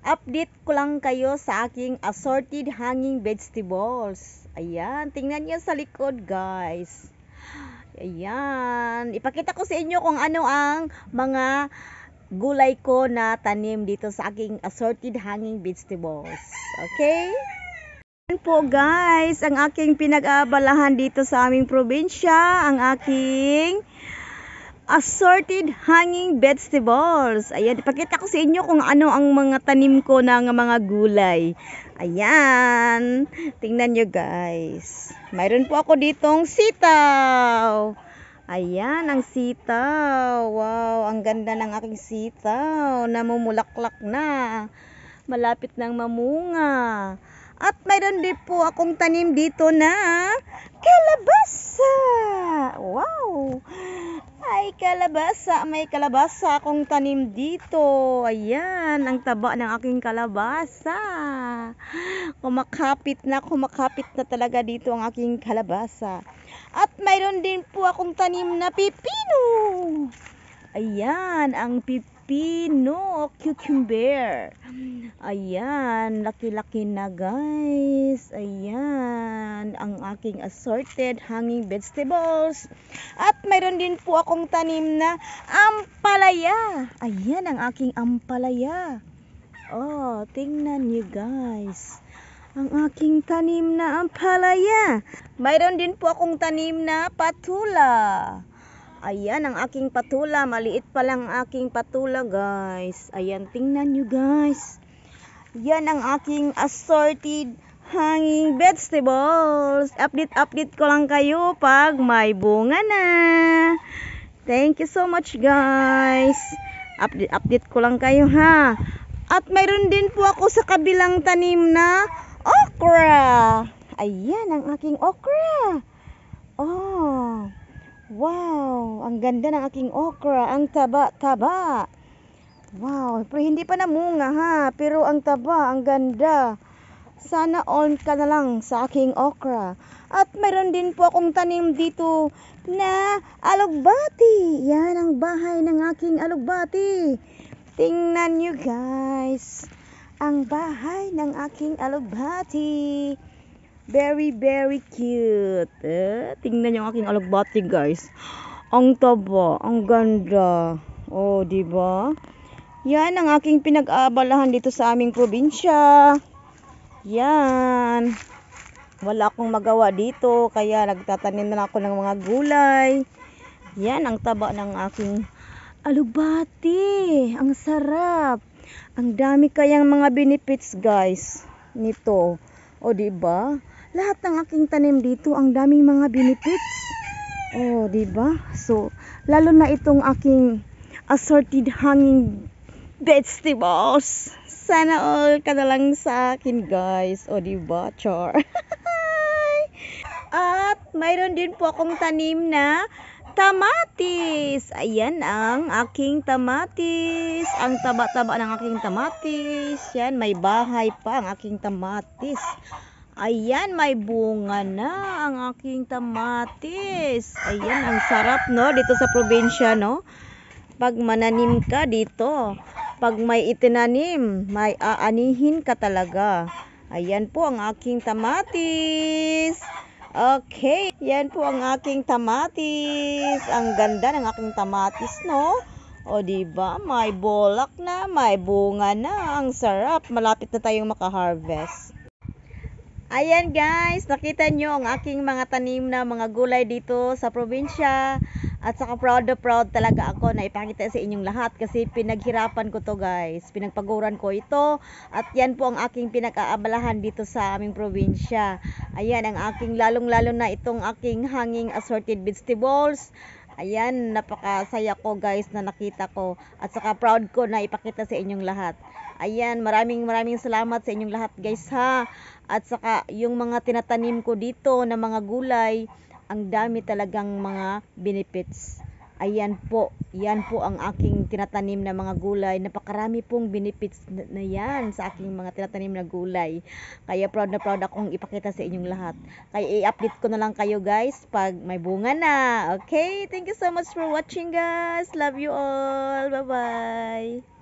update ko lang kayo sa aking assorted hanging vegetables. Ayan, tingnan niyo sa likod guys. Ayan, ipakita ko sa inyo kung ano ang mga gulay ko na tanim dito sa aking assorted hanging vegetables. Okay? Ayan po guys, ang aking pinag-aabalahan dito sa aming probinsya, ang aking assorted hanging vegetables. Ayan, ipakita ko sa inyo kung ano ang mga tanim ko ng mga gulay. Ayan, tingnan nyo guys. Mayroon po ako ditong sitaw. Ayan, ang sitaw. Wow, ang ganda ng aking sitaw. Namumulaklak na. Malapit nang mamunga. At mayroon din po akong tanim dito na kalabasa. Wow! Ay, kalabasa. May kalabasa akong tanim dito. Ayan, ang taba ng aking kalabasa. Kumakapit na talaga dito ang aking kalabasa. At mayroon din po akong tanim na pipino. Ayan, ang pipino, cucumber. Ayan, laki-laki na guys. Ayan, ang aking assorted hanging vegetables. At mayroon din po akong tanim na ampalaya. Ayan, ang aking ampalaya. Oh, tingnan niyo guys. Ang aking tanim na ampalaya. Mayroon din po akong tanim na patula. Ayan, ang aking patula. Maliit pa lang aking patula, guys. Ayan, tingnan nyo, guys. Yan ang aking assorted hanging vegetables. Update ko lang kayo pag may bunga na. Thank you so much, guys. Update ko lang kayo, ha. At mayroon din po ako sa kabilang tanim na okra. Ayan, ang aking okra. Oh, wow, ang ganda ng aking okra. Ang taba-taba. Wow, pero hindi pa namunga ha. Pero ang taba, ang ganda. Sana all ka na lang sa aking okra. At mayroon din po akong tanim dito na alugbati. Yan ang bahay ng aking alugbati. Tingnan nyo guys. Ang bahay ng aking alugbati. Very, very cute. Tingnan nyo ang aking alugbati guys. Ang taba, ang ganda. Oh, diba? Yan ang aking pinag-aabalahan dito sa aming probinsya. Yan. Wala akong magawa dito, kaya nagtatanim na ako ng mga gulay. Yan ang taba ng aking alugbati. Ang sarap. Ang dami kayang mga benefits guys nito. O diba? Lahat ng aking tanim dito, ang daming mga benefits. O diba? So, lalo na itong aking assorted hanging vegetables. Sana all ka na lang sa akin guys. O diba? Char. At mayroon din po akong tanim na tamatis. Ayan ang aking tamatis. Ang taba-taba ng aking tamatis. Yan, may bahay pa ang aking tamatis. Ayan, may bunga na ang aking tamatis. Ayan, ang sarap no dito sa probinsya no. Pag mananim ka dito, pag may itinanim, may aanihin ka talaga. Ayan po ang aking tamatis. Okay, yan po ang aking tamatis. Ang ganda ng aking tamatis, no? O diba, may bolak na, may bunga na. Ang sarap, malapit na tayong maka-harvest. Ayan guys, nakita nyo ang aking mga tanim na mga gulay dito sa probinsya. At saka proud na proud talaga ako na ipakita sa inyong lahat kasi pinaghirapan ko to guys. Pinagpaguran ko ito at yan po ang aking pinag-aabalahan dito sa aming probinsya. Ayan ang aking lalong-lalo na itong aking hanging assorted vegetables. Ayan, napakasaya ko guys na nakita ko at saka proud ko na ipakita sa inyong lahat. Ayan, maraming salamat sa inyong lahat guys ha. At saka yung mga tinatanim ko dito na mga gulay, ang dami talagang mga benefits. Ayan po, yan po ang aking tinatanim na mga gulay. Napakarami pong benefits na yan sa aking mga tinatanim na gulay. Kaya proud na proud akong ipakita sa inyong lahat. Kaya i-update ko na lang kayo guys pag may bunga na. Okay, thank you so much for watching guys. Love you all. Bye bye.